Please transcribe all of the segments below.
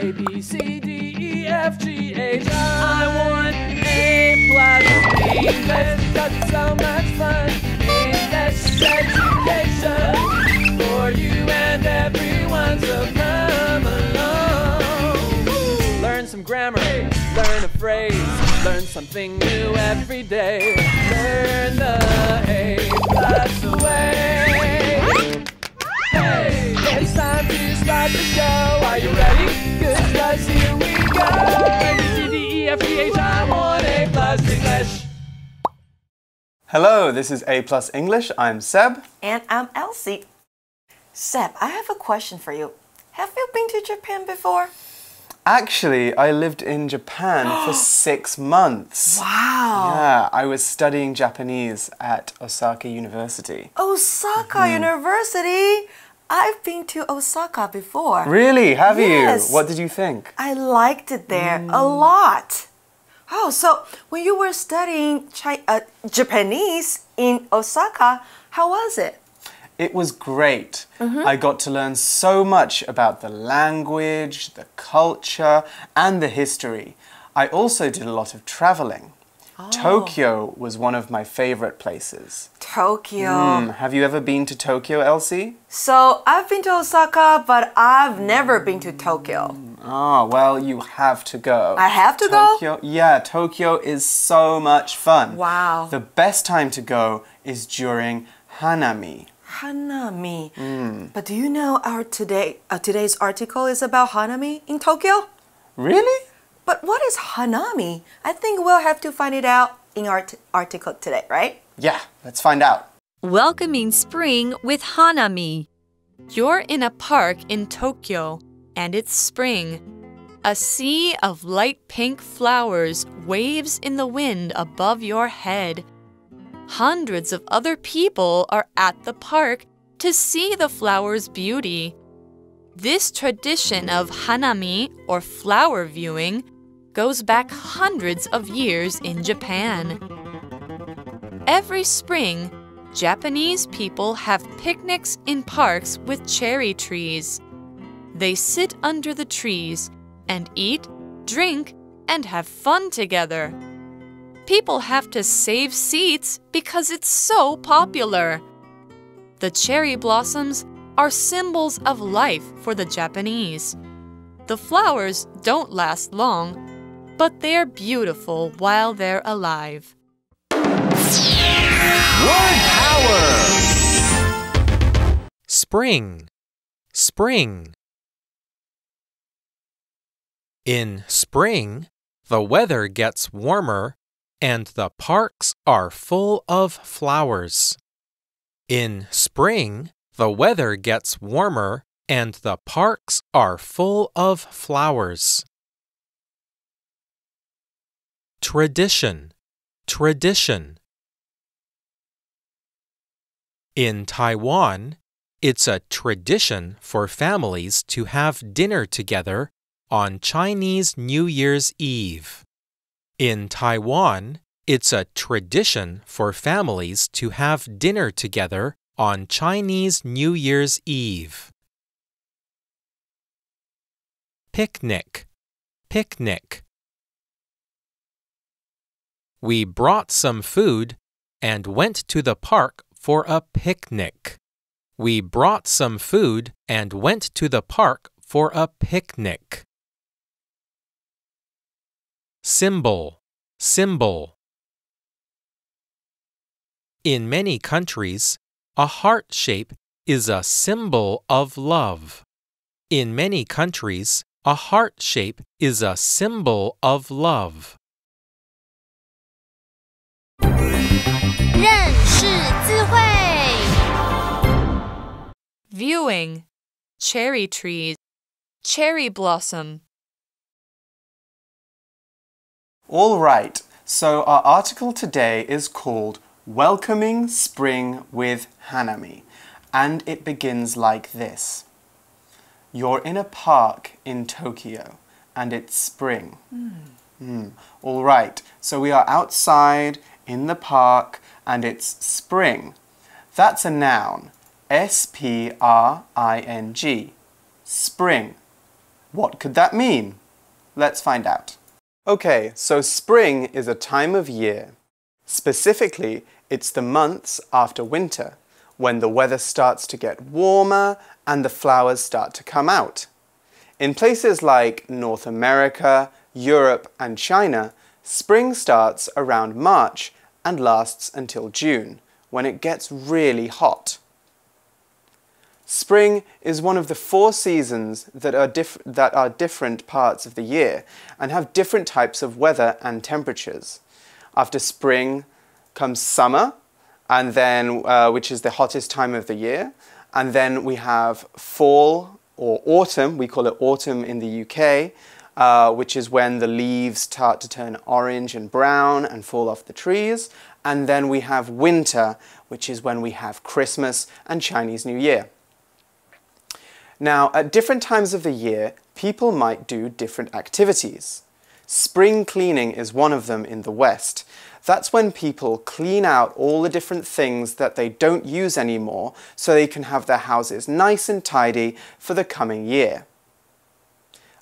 A, B, C, D, E, F, G, H, I want A+ English because it's so much fun. English education for you and everyone, so come along. Learn some grammar, learn a phrase, learn something new every day. Learn the A+ way. Hey, it's time to start the show. Are you ready? Good, 'cause here we go. A, B, C, D, E, F, G, H, I want A+ English. Hello, this is A+ English. I'm Seb. And I'm Elsie. Seb, I have a question for you. Have you been to Japan before? Actually, I lived in Japan for 6 months. Wow. Yeah, I was studying Japanese at Osaka University. Osaka University? I've been to Osaka before. Really? Have Yes. you? What did you think? I liked it there a lot. Oh, so when you were studying Japanese in Osaka, how was it? It was great. I got to learn so much about the language, the culture, and the history. I also did a lot of traveling. Tokyo was one of my favorite places. Tokyo. Have you ever been to Tokyo, Elsie? So I've been to Osaka, but I've never been to Tokyo. Oh, well, you have to go. I have to go? Yeah, Tokyo is so much fun. Wow. The best time to go is during Hanami. Hanami. But do you know today's article is about Hanami in Tokyo? Really? But what is Hanami? I think we'll have to find it out in our article today, right? Yeah, let's find out. Welcoming spring with Hanami. You're in a park in Tokyo, and it's spring. A sea of light pink flowers waves in the wind above your head. Hundreds of other people are at the park to see the flowers' beauty. This tradition of Hanami, or flower viewing, goes back hundreds of years in Japan. Every spring, Japanese people have picnics in parks with cherry trees. They sit under the trees and eat, drink, and have fun together. People have to save seats because it's so popular. The cherry blossoms are symbols of life for the Japanese. The flowers don't last long, but they're beautiful while they're alive. Word power! Spring. Spring. In spring, the weather gets warmer and the parks are full of flowers. In spring, the weather gets warmer and the parks are full of flowers. Tradition. Tradition. In Taiwan, it's a tradition for families to have dinner together on Chinese New Year's Eve. In Taiwan, it's a tradition for families to have dinner together on Chinese New Year's Eve. Picnic. Picnic. We brought some food and went to the park for a picnic. We brought some food and went to the park for a picnic. Symbol. Symbol. In many countries, a heart shape is a symbol of love. In many countries, a heart shape is a symbol of love. 认识字汇 Viewing. Cherry trees. Cherry blossom. All right, so our article today is called Welcoming Spring with Hanami, and it begins like this. You're in a park in Tokyo, and it's spring. All right, so we are outside in the park, and it's spring. That's a noun. S-P-R-I-N-G. Spring. What could that mean? Let's find out. Okay, so spring is a time of year. Specifically, it's the months after winter, when the weather starts to get warmer and the flowers start to come out. In places like North America, Europe, and China, spring starts around March and lasts until June, when it gets really hot. Spring is one of the 4 seasons that are different parts of the year and have different types of weather and temperatures. After spring comes summer, and then which is the hottest time of the year, and then we have fall or autumn. We call it autumn in the UK, which is when the leaves start to turn orange and brown and fall off the trees. And then we have winter, which is when we have Christmas and Chinese New Year. Now, at different times of the year, people might do different activities. Spring cleaning is one of them in the West. That's when people clean out all the different things that they don't use anymore so they can have their houses nice and tidy for the coming year.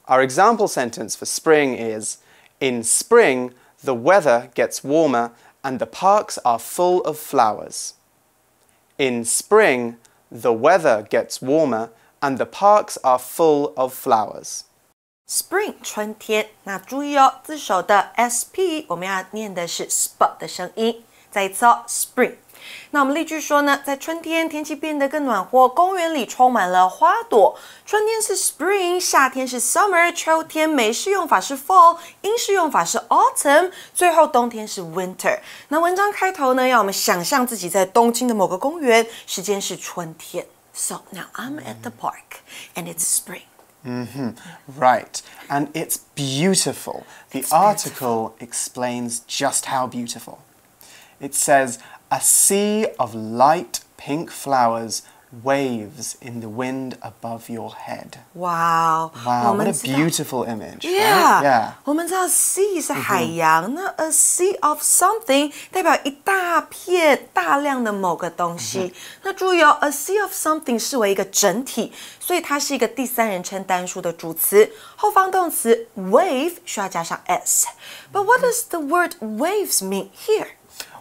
Our example sentence for spring is, in spring, the weather gets warmer and the parks are full of flowers. In spring, the weather gets warmer and the parks are full of flowers. Spring 春天，那注意哦，字首的 sp 我们要念的是 sp 的声音。再一次哦 ，spring。那我们例句说呢，在春天天气变得更暖和，公园里充满了花朵。春天是 spring， 夏天是 summer， 秋天美式用法是 fall， 英式用法是 autumn， 最后冬天是 winter。那文章开头呢，要我们想象自己在东京的某个公园，时间是春天。So now I'm at the park and it's spring. Right, and it's beautiful. The article explains just how beautiful. It says, a sea of light pink flowers waves in the wind above your head. Wow, Wow, what a beautiful image. Yeah, right? Yeah. 我们知道 sea 是海洋，那 a sea of something 代表一大片大量的某个东西。那注意哦 ，a sea of something 视为一个整体，所以它是一个第三人称单数的主词，后方动词 wave 需要加上 s。But what does the word waves mean here?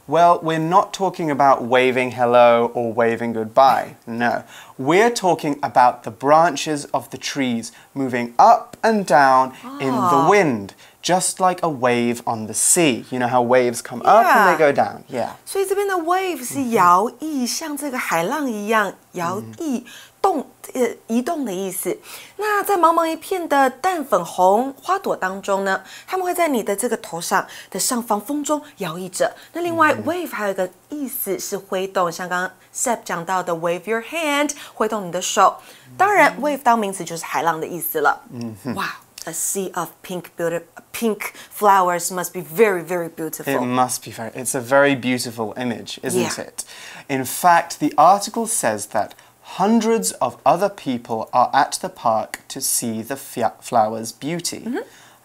Well, we're not talking about waving hello or waving goodbye. No. We're talking about the branches of the trees moving up and down in the wind, just like a wave on the sea. You know how waves come up and they go down? Yeah. 所以这边的 wave 是摇曳，像这个海浪一样摇曳。移动的意思。那在茫茫一片的淡粉红花朵当中呢，它们会在你的这个头上的上方风中摇曳着。那另外 wave 还有一个意思是挥动，像刚刚 Seb 讲到的 wave your hand， 挥动你的手。当然 wave 当名词就是海浪的意思了。Wow, a sea of pink flowers must be very, very beautiful. It must be it's a very beautiful image, isn't it? In fact, the article says that hundreds of other people are at the park to see the flowers' beauty.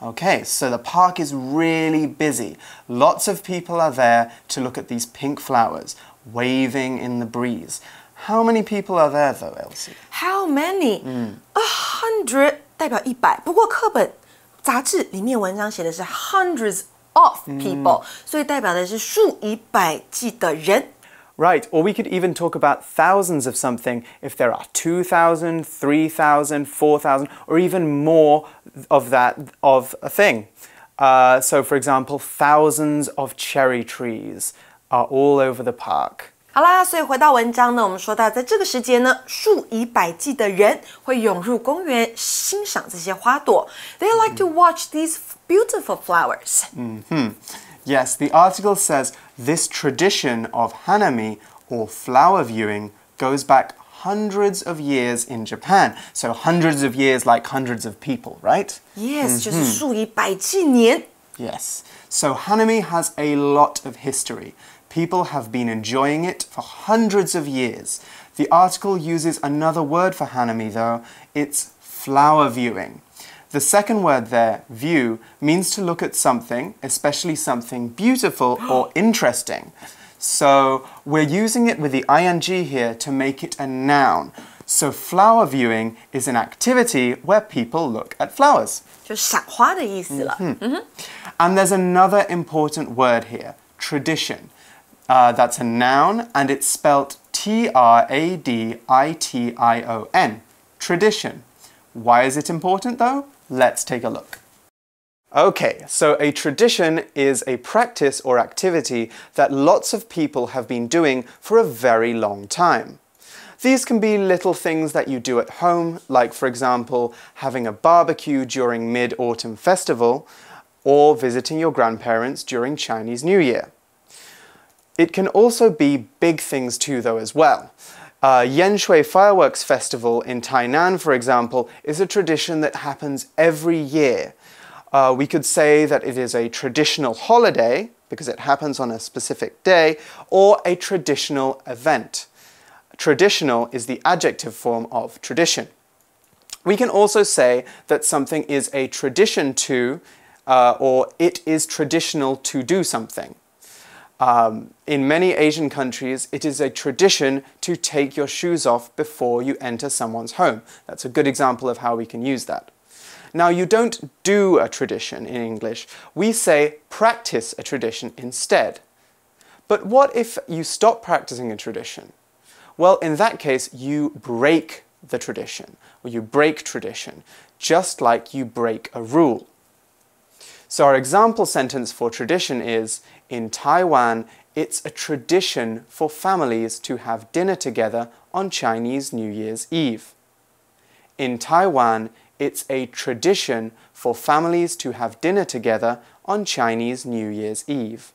Okay, so the park is really busy. Lots of people are there to look at these pink flowers waving in the breeze. How many people are there though, Elsie? How many? 100 代表100，不过课本杂志里面文章写的是 hundreds of people，所以代表的是数以百计的人。Right, or we could even talk about thousands of something if there are 2,000, 3,000, 4,000, or even more of that of a thing. So, for example, thousands of cherry trees are all over the park. 好啦，所以回到文章呢，我们说到在这个时节呢，数以百计的人会涌入公园欣赏这些花朵。They like to watch these beautiful flowers. Yes, the article says this tradition of hanami, or flower viewing, goes back hundreds of years in Japan. So hundreds of years like hundreds of people, right? Yes, 就是数以百计年。Yes. So hanami has a lot of history. People have been enjoying it for hundreds of years. The article uses another word for hanami though. It's flower viewing. The second word there, view, means to look at something, especially something beautiful or interesting. So we're using it with the ing here to make it a noun. So flower viewing is an activity where people look at flowers. 就赏花的意思了。And there's another important word here, tradition. That's a noun and it's spelt Tradition. Tradition. Why is it important though? Let's take a look. Okay, so a tradition is a practice or activity that lots of people have been doing for a very long time. These can be little things that you do at home, like for example, having a barbecue during Mid-Autumn Festival, or visiting your grandparents during Chinese New Year. It can also be big things too though as well. Yanshui Fireworks Festival in Tainan, for example, is a tradition that happens every year. We could say that it is a traditional holiday, because it happens on a specific day, or a traditional event. Traditional is the adjective form of tradition. We can also say that something is a tradition to, or it is traditional to do something. In many Asian countries, it is a tradition to take your shoes off before you enter someone's home. That's a good example of how we can use that. Now, you don't do a tradition in English. We say practice a tradition instead. But what if you stop practicing a tradition? Well, in that case, you break the tradition, or you break tradition, just like you break a rule. So our example sentence for tradition is, in Taiwan, it's a tradition for families to have dinner together on Chinese New Year's Eve. In Taiwan, it's a tradition for families to have dinner together on Chinese New Year's Eve.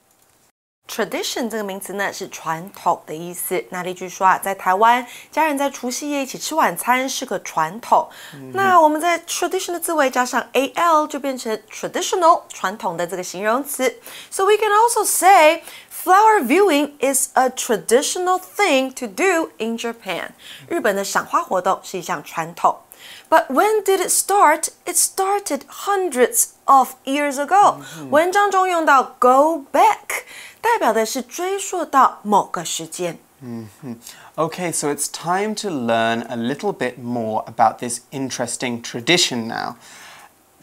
Tradition 这个名词呢是传统的意思。那例句说啊，在台湾，家人在除夕夜一起吃晚餐是个传统。那我们在 tradition 的字尾加上 al 就变成 traditional 传统的这个形容词。So we can also say flower viewing is a traditional thing to do in Japan. 日本的赏花活动是一项传统。But when did it start? It started hundreds of years ago. 文章中用到 go back. 代表的是追溯到某个时间。Okay, so it's time to learn a little bit more about this interesting tradition now.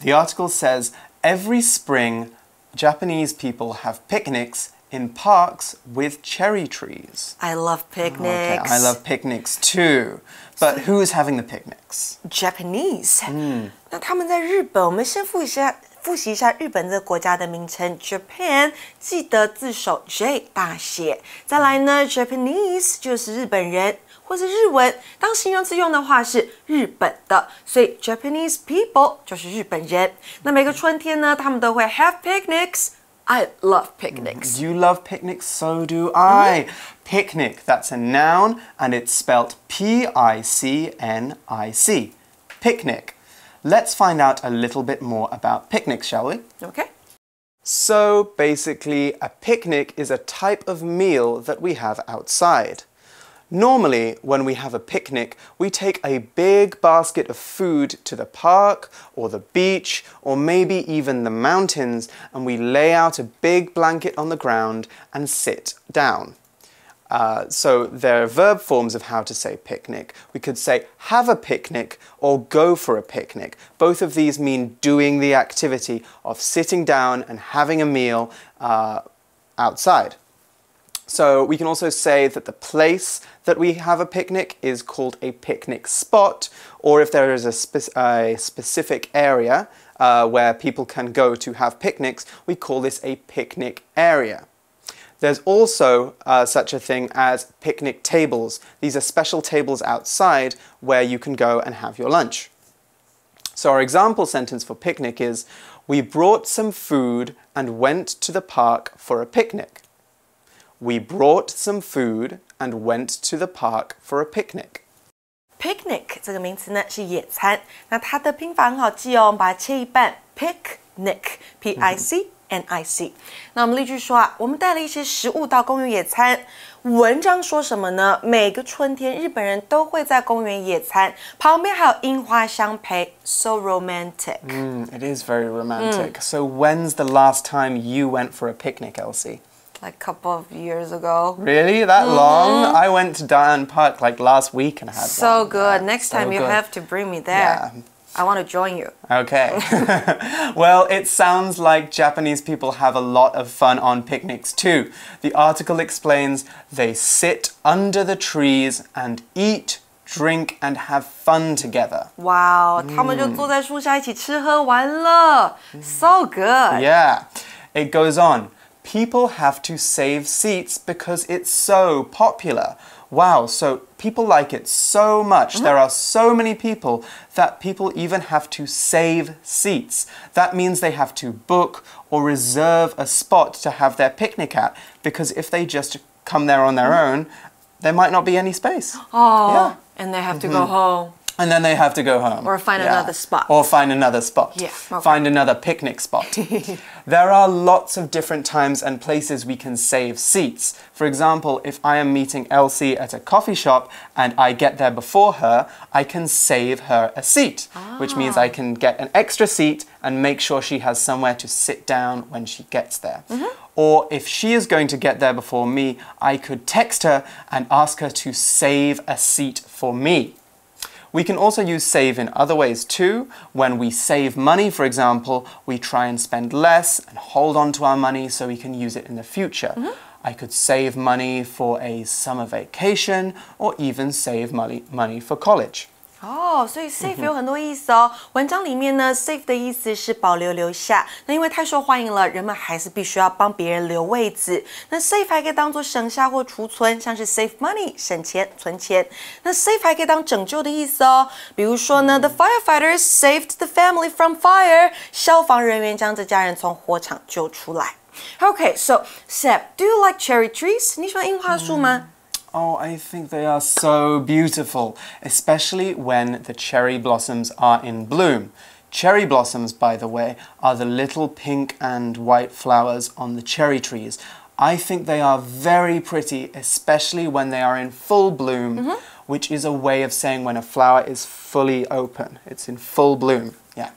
The article says, every spring, Japanese people have picnics in parks with cherry trees. I love picnics. Okay, I love picnics too. But who's having the picnics? Japanese. 那他们在日本，我们先复习一下日本这个国家的名称 Japan， 记得字首 J 大写。再来呢 Japanese 就是日本人，或是日文，当形容词用的话是日本的，所以 Japanese people 就是日本人。那每个春天呢，他们都会 have picnics. I love picnics. You love picnics? So do I. Picnic, that's a noun, and it's spelt Picnic. Picnic. Let's find out a little bit more about picnics, shall we? Okay. So basically, a picnic is a type of meal that we have outside. Normally, when we have a picnic, we take a big basket of food to the park or the beach or maybe even the mountains, and we lay out a big blanket on the ground and sit down. So there are verb forms of how to say picnic. We could say have a picnic or go for a picnic. Both of these mean doing the activity of sitting down and having a meal outside. So we can also say that the place that we have a picnic is called a picnic spot, or if there is a specific area where people can go to have picnics, we call this a picnic area. There's also such a thing as picnic tables. These are special tables outside where you can go and have your lunch. So our example sentence for picnic is, we brought some food and went to the park for a picnic. We brought some food and went to the park for a picnic. Picnic 这个名词呢是野餐，那它的拼法很好记哦，我们把它切一半 ，picnic P-I-C-N-I-C。那我们例句说啊，我们带了一些食物到公园野餐。文章说什么呢？每个春天，日本人都会在公园野餐，旁边还有樱花相陪 ，so romantic. It is very romantic. So when's the last time you went for a picnic, Elsie? Like a couple of years ago. Really? That long? I went to Diane Park like last week and had So one. good. Yeah, Next so time you good. have to bring me there. Yeah. I want to join you. Okay. Well, it sounds like Japanese people have a lot of fun on picnics too. The article explains they sit under the trees and eat, drink, and have fun together. Wow, 他们就坐在树下一起吃喝玩乐. So good. Yeah. It goes on. People have to save seats because it's so popular. Wow, so people like it so much. There are so many people that people even have to save seats. That means they have to book or reserve a spot to have their picnic at, because if they just come there on their own, there might not be any space. Oh, Yeah. and they have to go home. And then they have to go home. Or find another spot. Or find another spot. Yeah, okay. Find another picnic spot. There are lots of different times and places we can save seats. For example, if I am meeting Elsie at a coffee shop and I get there before her, I can save her a seat, which means I can get an extra seat and make sure she has somewhere to sit down when she gets there. Or if she is going to get there before me, I could text her and ask her to save a seat for me. We can also use save in other ways too. When we save money, for example, we try and spend less and hold on to our money so we can use it in the future. I could save money for a summer vacation or even save money for college. 哦，所以 save 有很多意思哦。文章里面呢 ，save 的意思是保留、留下。那因为太受欢迎了，人们还是必须要帮别人留位置。那 save 还可以当做省下或储存，像是 save money 省钱、存钱。那 save 还可以当拯救的意思哦。比如说呢 ，the firefighters saved the family from fire， 消防人员将这家人从火场救出来。Okay, so Seb, do you like cherry trees? 你喜欢樱花树吗？ Oh, I think they are so beautiful, especially when the cherry blossoms are in bloom. Cherry blossoms, by the way, are the little pink and white flowers on the cherry trees. I think they are very pretty, especially when they are in full bloom, which is a way of saying when a flower is fully open. It's in full bloom, yeah.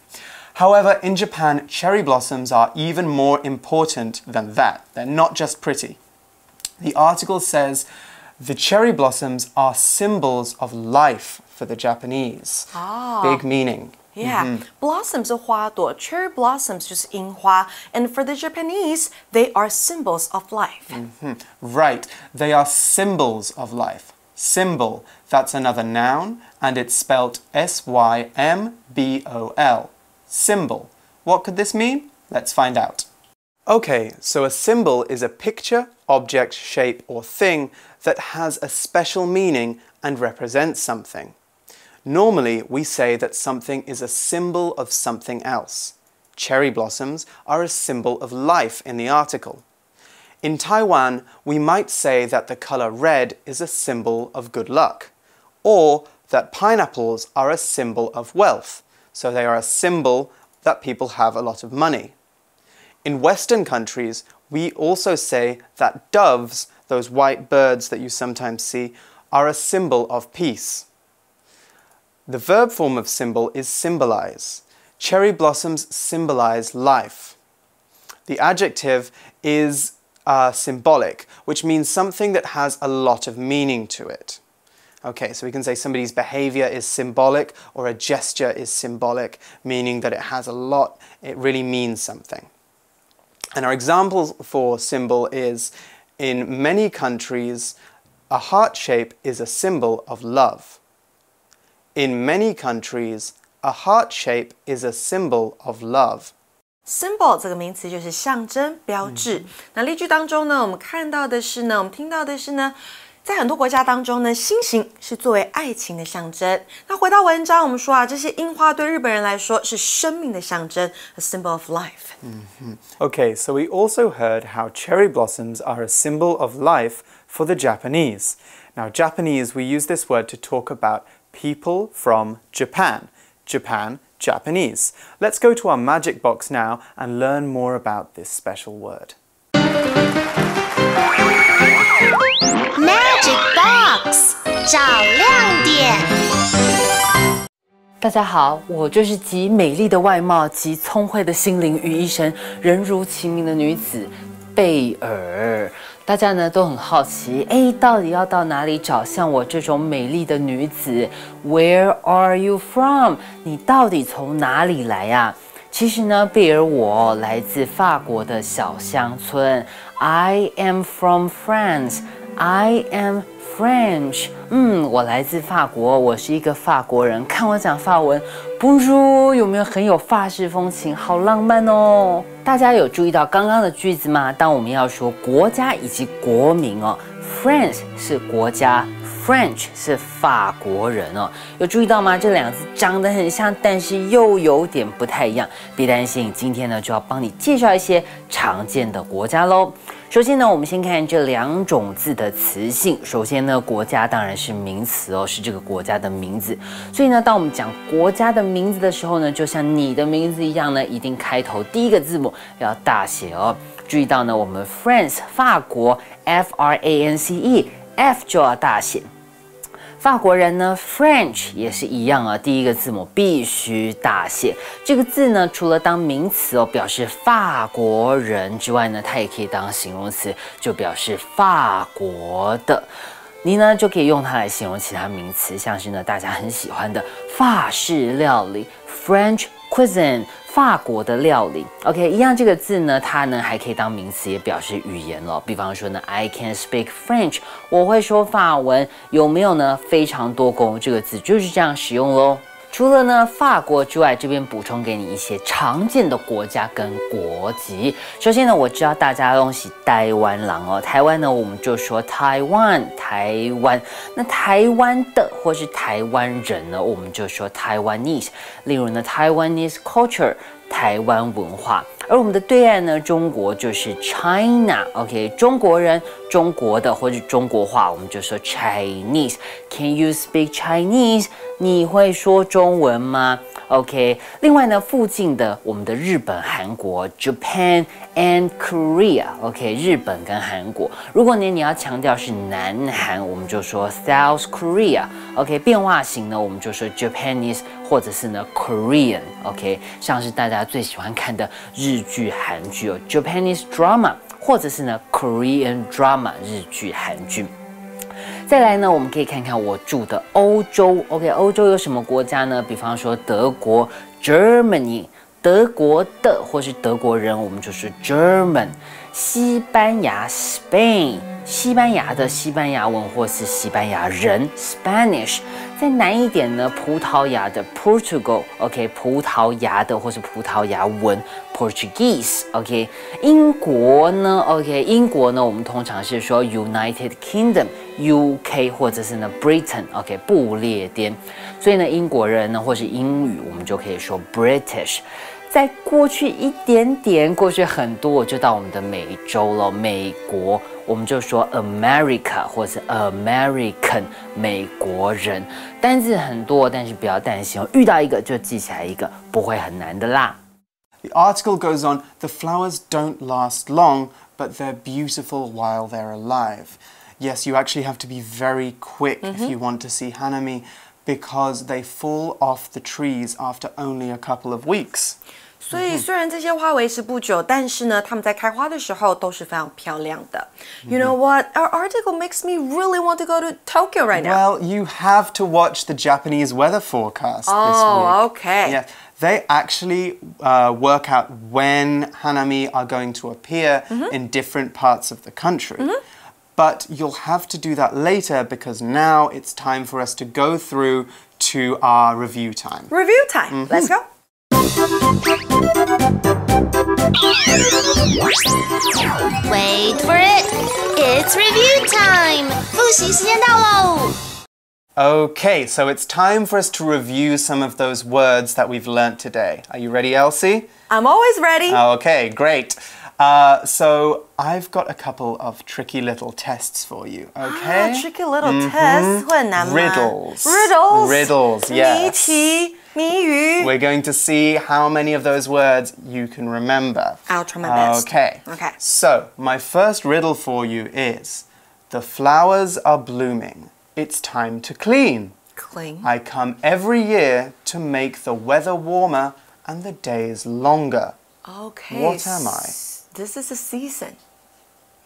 However, in Japan, cherry blossoms are even more important than that. They're not just pretty. The article says, the cherry blossoms are symbols of life for the Japanese. Big meaning. Yeah, blossom 是花朵 ，cherry blossoms 就是樱花 ，and for the Japanese, they are symbols of life. Right, they are symbols of life. Symbol, that's another noun, and it's spelled S-Y-M-B-O-L. Symbol. What could this mean? Let's find out. Okay, so a symbol is a picture, object, shape, or thing that has a special meaning and represents something. Normally, we say that something is a symbol of something else. Cherry blossoms are a symbol of life in the article. In Taiwan, we might say that the color red is a symbol of good luck, or that pineapples are a symbol of wealth, so they are a symbol that people have a lot of money. In Western countries, we also say that doves, those white birds that you sometimes see, are a symbol of peace. The verb form of symbol is symbolize. Cherry blossoms symbolize life. The adjective is symbolic, which means something that has a lot of meaning to it. Okay, so we can say somebody's behavior is symbolic, or a gesture is symbolic, meaning that it has a lot, it really means something. And our example for symbol is, in many countries, a heart shape is a symbol of love. In many countries, a heart shape is a symbol of love. Symbol 这个名词就是象征、标志。那例句当中呢，我们听到的是呢，在很多国家当中呢，心形是作为爱情的象征。那回到文章，我们说啊，这些樱花对日本人来说是生命的象征 ，a symbol of life. Okay, so we also heard how cherry blossoms are a symbol of life for the Japanese. Now, Japanese, we use this word to talk about people from Japan. Japanese. Let's go to our magic box now and learn more about this special word. Magic Box 找亮点。大家好，我就是集美丽的外貌及聪慧的心灵于一身，人如其名的女子贝尔。大家呢都很好奇，到底要到哪里找像我这种美丽的女子 ？Where are you from？ 你到底从哪里来呀？其实呢，贝尔我来自法国的小乡村。I am from France. I am French. 我来自法国，我是一个法国人。看我讲法文 ，Bonjour， 有没有很有法式风情？好浪漫哦！大家有注意到刚刚的句子吗？当我们要说国家以及国民哦 ，France 是国家 ，French 是法国人哦。有注意到吗？这两个字长得很像，但是又有点不太一样。别担心，今天呢就要帮你介绍一些常见的国家喽。首先呢，我们先看这两种字的词性。首先呢，国家当然是名词哦，是这个国家的名字。所以呢，当我们讲国家的名字的时候呢，就像你的名字一样呢，一定开头第一个字母要大写哦。注意到呢，我们 France 法国 France，F 就要大写。法国人呢 ，French 也是一样啊，第一个字母必须大写。这个字呢，除了当名词哦，表示法国人之外呢，它也可以当形容词，就表示法国的。你呢就可以用它来形容其他名词，像是呢大家很喜欢的法式料理 （French cuisine）。法国的料理 ，OK， 一样这个字呢，它呢还可以当名词，也表示语言了。比方说呢 ，I can speak French， 我会说法文，有没有呢？非常多功，这个字就是这样使用喽。除了呢法国之外，这边补充给你一些常见的国家跟国籍。首先呢，我知道大家都是台湾人哦，台湾呢我们就说台湾，台湾。那台湾的或是台湾人呢，我们就说Taiwanese。例如呢，Taiwanese culture。台湾文化，而我们的对岸呢，中国就是 China，OK， 中国人、中国的或者中国话，我们就说 Chinese。Can you speak Chinese？ 你会说中文吗 ？OK， 另外呢，附近的我们的日本、韩国 Japan and Korea，OK， 日本跟韩国。如果呢你要强调是南韩，我们就说 South Korea，OK， 变化型呢，我们就说 Japanese 或者是呢 Korean，OK， 像是大家最喜欢看的日剧、韩剧哦 ，Japanese drama， 或者是呢 Korean drama， 日剧、韩剧。再来呢，我们可以看看我住的欧洲 ，OK， 欧洲有什么国家呢？比方说德国 ，Germany， 德国的或是德国人，我们就是German。西班牙 Spain， 西班牙的西班牙文或是西班牙人 Spanish。再难一点呢，葡萄牙的 Portugal，OK， 葡萄牙的或是葡萄牙文 Portuguese，OK。英国呢 ，OK， 英国呢，我们通常是说 United Kingdom，UK 或者是呢 Britain，OK， 不列颠。所以呢，英国人呢或是英语，我们就可以说 British。再过去一点点，过去很多，我就到我们的美洲了，美国，我们就说 America 或是 American， 美国人。单字很多，但是不要担心哦，遇到一个就记起来一个，不会很难的啦。The article goes on, the flowers don't last long, but they're beautiful while they're alive. Yes, you actually have to be very quick if you want to see hanami.Because they fall off the trees after only a couple of weeks. 所以虽然这些花维持不久，但是呢，它们在开花的时候都是非常漂亮的。You know what? Our article makes me really want to go to Tokyo right now. Well, you have to watch the Japanese weather forecast this week. Oh, okay. Yeah, they actually work out when hanami are going to appear in different parts of the country. But you'll have to do that later because now it's time for us to go through to our review time. Review time. Let's go. Wait for it. It's review time. 复习时间到喽。Okay, so it's time for us to review some of those words that we've learnt today. Are you ready, Elsie? I'm always ready. Okay, great. So I've got a couple of tricky little tests for you, okay? Tricky little tests 会很难吗 Riddles. Riddles, yes. 谜题、谜语。We're going to see how many of those words you can remember. I'll try my best. Okay. So, my first riddle for you is, the flowers are blooming. It's time to clean. Clean. I come every year to make the weather warmer and the days longer. Okay. What am I? This is a season.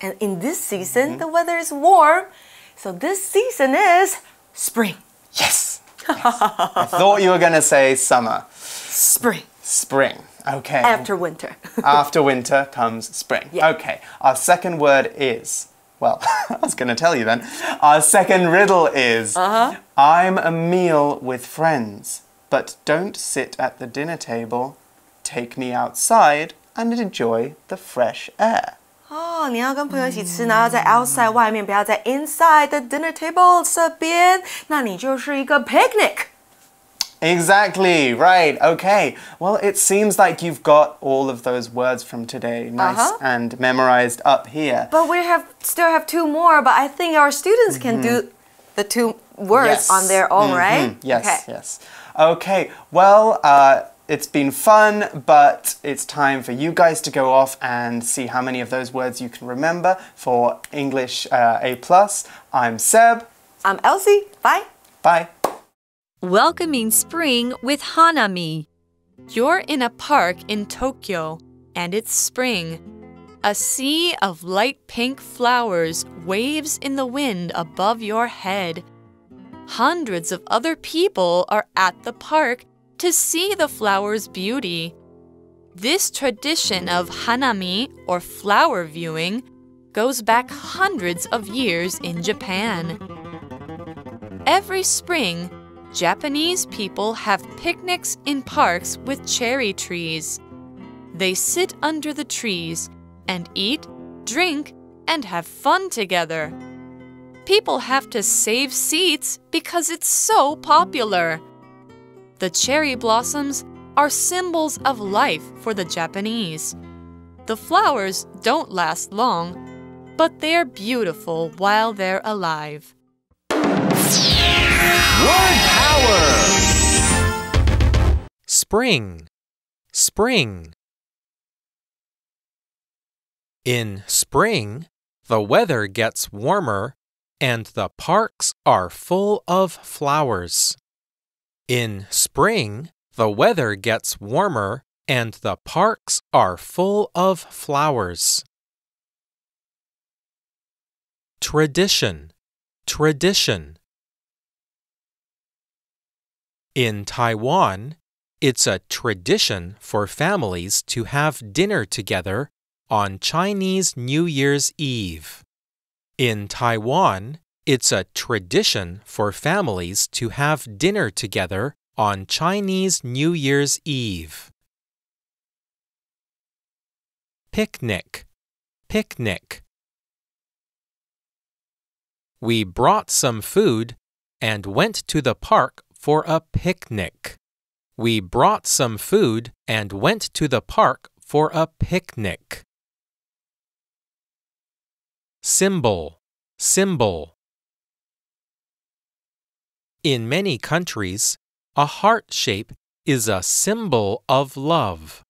And in this season, the weather is warm. So this season is spring. Yes. I thought you were going to say summer. Spring. Spring. Okay. After winter. After winter comes spring. Yeah. Okay. Our second word is, well, I was going to tell you then. Our second riddle is, I'm a meal with friends, but don't sit at the dinner table. Take me outside and enjoy the fresh air. 哦，你要跟朋友一起吃，然后在 outside 外面，不要在 inside the dinner table 这边，那你就是一个 picnic. Exactly, right, okay. Well, it seems like you've got all of those words from today nice and memorized up here. But we still have two more, but I think our students can do the two words on their own, right? Yes, okay. yes. Okay, well, it's been fun, but it's time for you guys to go off and see how many of those words you can remember for English A+. I'm Seb. I'm Elsie. Bye. Bye. Welcoming spring with Hanami. You're in a park in Tokyo, and it's spring. A sea of light pink flowers waves in the wind above your head. Hundreds of other people are at the park to see the flowers' beauty. This tradition of hanami, or flower viewing, goes back hundreds of years in Japan. Every spring, Japanese people have picnics in parks with cherry trees. They sit under the trees and eat, drink, and have fun together. People have to save seats because it's so popular. The cherry blossoms are symbols of life for the Japanese. The flowers don't last long, but they're beautiful while they're alive. Word power! Spring. Spring. In spring, the weather gets warmer and the parks are full of flowers. In spring, the weather gets warmer and the parks are full of flowers. Tradition. Tradition. In Taiwan, it's a tradition for families to have dinner together on Chinese New Year's Eve. In Taiwan, it's a tradition for families to have dinner together on Chinese New Year's Eve. Picnic. Picnic. We brought some food and went to the park for a picnic. We brought some food and went to the park for a picnic. Symbol. Symbol. In many countries, a heart shape is a symbol of love.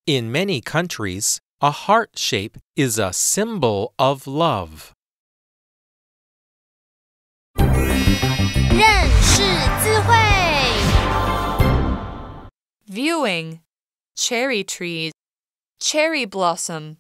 In many countries, a heart shape is a symbol of love. 认识字汇 Viewing. Cherry trees. Cherry blossom.